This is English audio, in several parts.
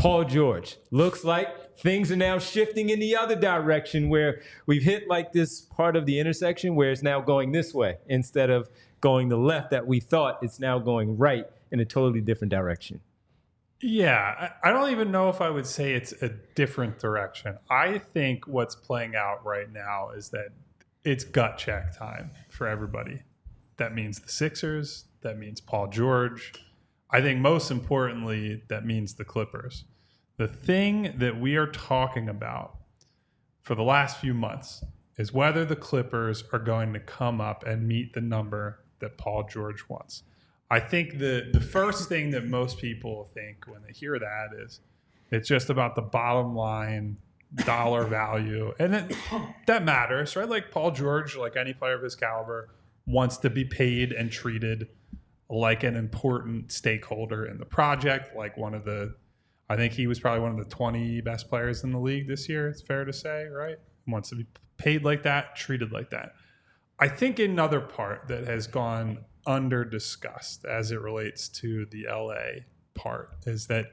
Paul George. Looks like things are now shifting in the other direction where we've hit like this part of the intersection where it's now going this way instead of going the left that we thought. It's now going right in a totally different direction. Yeah, I don't even know if I would say it's a different direction. I think what's playing out right now is that it's gut check time for everybody. That means the Sixers. That means Paul George. I think most importantly, that means the Clippers. The thing that we are talking about for the last few months is whether the Clippers are going to come up and meet the number that Paul George wants. I think the first thing that most people think when they hear that is it's just about the bottom line dollar value. And that matters, right? Like Paul George, like any player of his caliber, wants to be paid and treated like an important stakeholder in the project, like I think he was probably one of the 20 best players in the league this year, it's fair to say, right? Wants to be paid like that, treated like that. I think another part that has gone under discussed as it relates to the LA part is that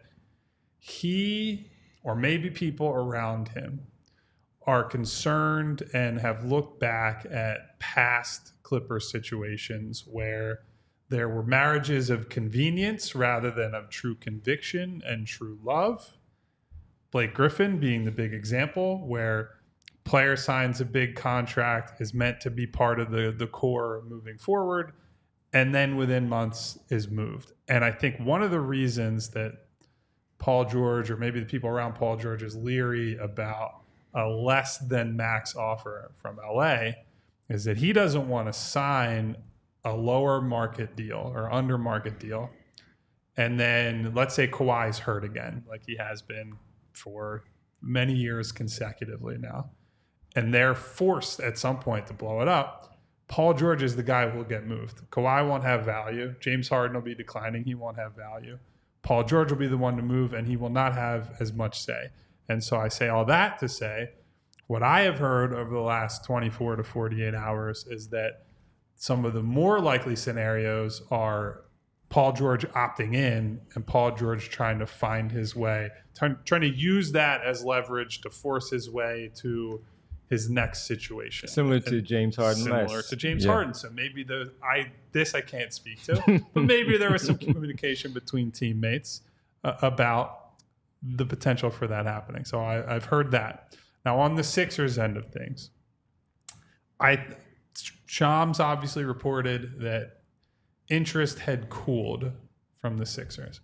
he, or maybe people around him, are concerned and have looked back at past Clippers situations where there were marriages of convenience rather than of true conviction and true love. Blake Griffin being the big example, where player signs a big contract, is meant to be part of the core moving forward, and then within months is moved. And I think one of the reasons that Paul George, or maybe the people around Paul George, is leery about a less than max offer from LA is that he doesn't want to sign a lower market deal or under market deal. And then let's say Kawhi's hurt again, like he has been for many years consecutively now, and they're forced at some point to blow it up. Paul George is the guy who will get moved. Kawhi won't have value. James Harden will be declining. He won't have value. Paul George will be the one to move, and he will not have as much say. And so I say all that to say, what I have heard over the last 24 to 48 hours is that some of the more likely scenarios are Paul George opting in and Paul George trying to find his way, trying to use that as leverage to force his way to his next situation. Similar to James Harden. Similar to James Harden. So maybe I can't speak to, but maybe there was some communication between teammates about the potential for that happening. So I've heard that. Now on the Sixers end of things, Shams obviously reported that interest had cooled from the Sixers.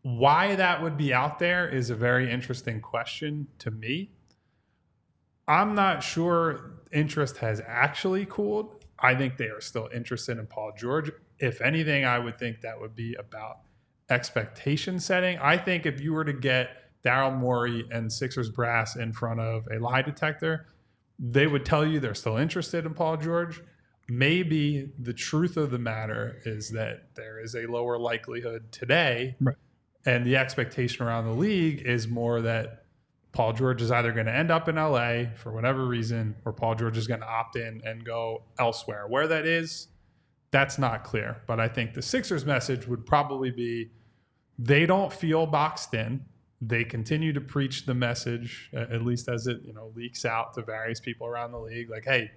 Why that would be out there is a very interesting question to me. I'm not sure interest has actually cooled. I think they are still interested in Paul George. If anything, I would think that would be about expectation setting. I think if you were to get Daryl Morey and Sixers brass in front of a lie detector, they would tell you they're still interested in Paul George. Maybe the truth of the matter is that there is a lower likelihood today, right, and the expectation around the league is more that Paul George is either going to end up in LA for whatever reason, or Paul George is going to opt in and go elsewhere. Where that is, that's not clear. But I think the Sixers message would probably be they don't feel boxed in. They continue to preach the message, at least as it leaks out to various people around the league, like, hey,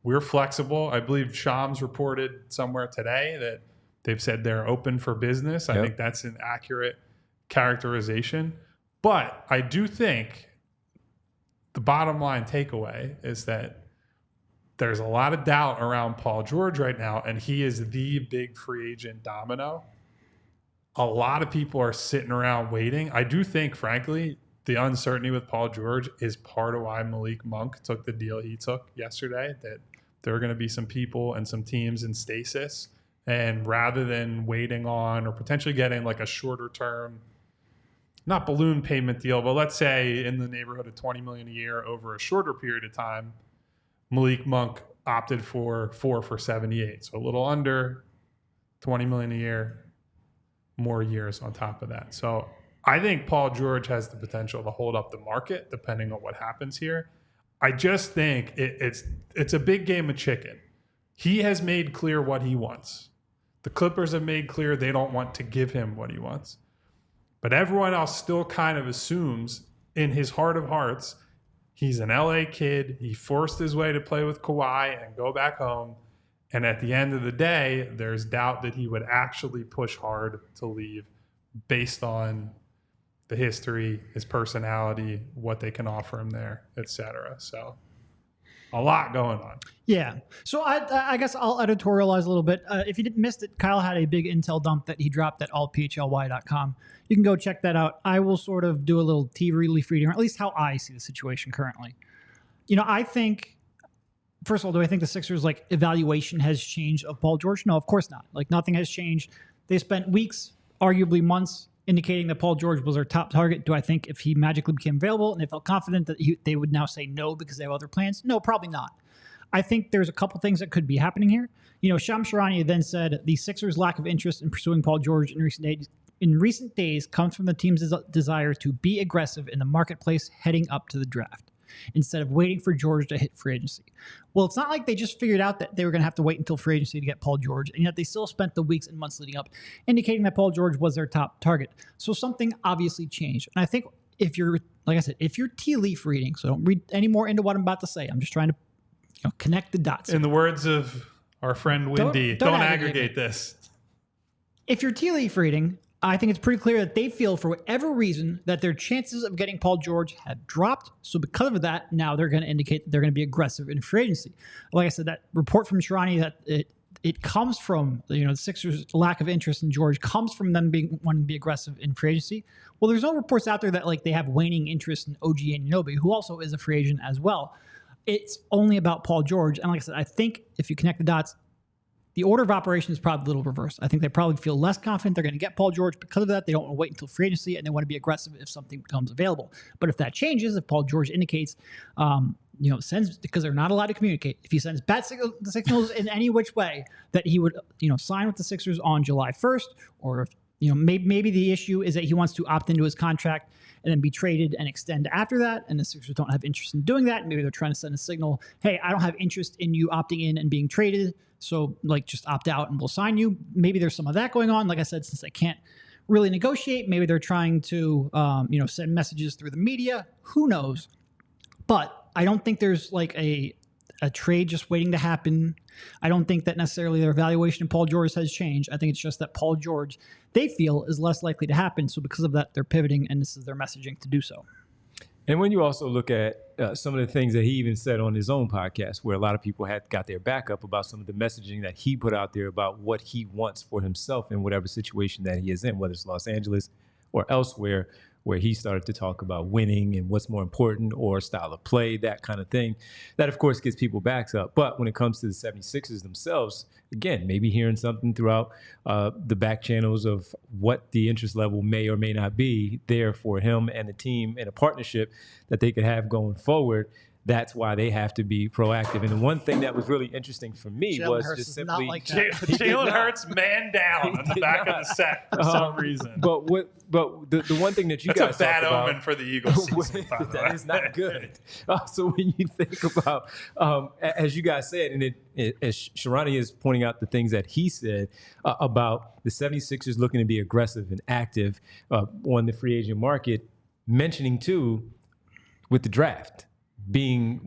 we're flexible. I believe Shams reported somewhere today that they've said they're open for business. Yep. I think that's an accurate characterization. But I do think the bottom line takeaway is that there's a lot of doubt around Paul George right now, and he is the big free agent domino. A lot of people are sitting around waiting. I do think, frankly, the uncertainty with Paul George is part of why Malik Monk took the deal he took yesterday, that there are going to be some people and some teams in stasis. And rather than waiting on or potentially getting like a shorter term, not balloon payment deal, but let's say in the neighborhood of $20 million a year over a shorter period of time, Malik Monk opted for 4 for $78. So a little under $20 million a year, more years on top of that. So I think Paul George has the potential to hold up the market depending on what happens here. I just think it's a big game of chicken. He has made clear what he wants. The Clippers have made clear they don't want to give him what he wants. But everyone else still kind of assumes in his heart of hearts, he's an LA kid. He forced his way to play with Kawhi and go back home. And at the end of the day, there's doubt that he would actually push hard to leave based on the history, his personality, what they can offer him there, etc. So a lot going on. Yeah. So I guess I'll editorialize a little bit. If you missed it, Kyle had a big intel dump that he dropped at allphly.com. You can go check that out. I will sort of do a little tea leaf reading, or at least how I see the situation currently. I think, first of all, do I think the Sixers evaluation has changed of Paul George? No, of course not. Nothing has changed. They spent weeks, arguably months, indicating that Paul George was their top target. Do I think if he magically became available and they felt confident that they would now say no because they have other plans? No, probably not. I think there's a couple things that could be happening here. Shams Charania then said the Sixers' lack of interest in pursuing Paul George in recent days comes from the team's desire to be aggressive in the marketplace heading up to the draft, instead of waiting for George to hit free agency. Well, it's not like they just figured out that they were going to have to wait until free agency to get Paul George, and yet they still spent the weeks and months leading up indicating that Paul George was their top target. So something obviously changed. And I think if you're tea leaf reading, so don't read any more into what I'm about to say. I'm just trying to connect the dots. In the words of our friend Wendy, don't aggregate this. If you're tea leaf reading, I think it's pretty clear that they feel, for whatever reason, that their chances of getting Paul George have dropped. So because of that, now they're going to indicate that they're going to be aggressive in free agency. Like I said, that report from Sharani that it comes from the Sixers' lack of interest in George comes from them wanting to be aggressive in free agency. Well, there's no reports out there that they have waning interest in OG Anunoby, who also is a free agent as well. It's only about Paul George. And like I said, I think if you connect the dots, the order of operations is probably a little reversed. I think they probably feel less confident they're going to get Paul George. Because of that, they don't want to wait until free agency, and they want to be aggressive if something becomes available. But if that changes, if Paul George indicates, sends, because they're not allowed to communicate, if he sends bat signals in any which way that he would, sign with the Sixers on July 1st, or if, maybe the issue is that he wants to opt into his contract and then be traded and extend after that, and the Sixers don't have interest in doing that. Maybe they're trying to send a signal, hey, I don't have interest in you opting in and being traded, so just opt out and we'll sign you. Maybe there's some of that going on. Like I said, since I can't really negotiate, maybe they're trying to send messages through the media. Who knows? But I don't think there's a trade just waiting to happen. I don't think that necessarily their evaluation of Paul George has changed. I think it's just that Paul George, they feel, is less likely to happen. So because of that, they're pivoting, and this is their messaging to do so. And when you also look at some of the things that he even said on his own podcast, where a lot of people had got their back up about some of the messaging that he put out there about what he wants for himself in whatever situation that he is in, whether it's Los Angeles or elsewhere, where he started to talk about winning and what's more important, or style of play, that kind of thing. That, of course, gets people backs up. But when it comes to the 76ers themselves, again, maybe hearing something throughout the back channels of what the interest level may or may not be there for him and the team in a partnership that they could have going forward. That's why they have to be proactive. And the one thing that was really interesting for me was just simply Jalen Hurts man down on the back of the set for some reason. But the one thing that you guys talked about. That's a bad omen for the Eagles season, by the way. That is not good. So when you think about, as you guys said, and as Sharani is pointing out the things that he said about the 76ers looking to be aggressive and active on the free agent market, mentioning too with the draft being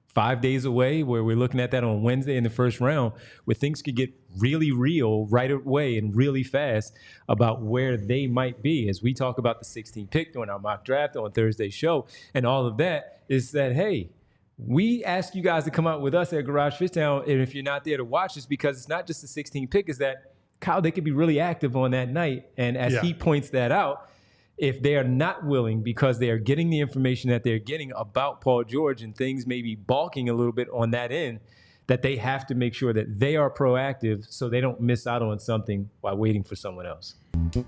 5 days away, where we're looking at that on Wednesday in the first round, where things could get really real right away and really fast about where they might be. As we talk about the 16th pick during our mock draft on Thursday's show, and all of that is that, hey, we ask you guys to come out with us at Garage Fishtown, and if you're not there to watch us, because it's not just the 16th pick, is that, Kyle, they could be really active on that night. And as he points that out, if they are not willing, because they are getting the information that they're getting about Paul George and things may be balking a little bit on that end, that they have to make sure that they are proactive so they don't miss out on something while waiting for someone else. We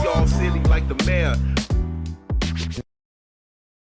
all silly like the mayor.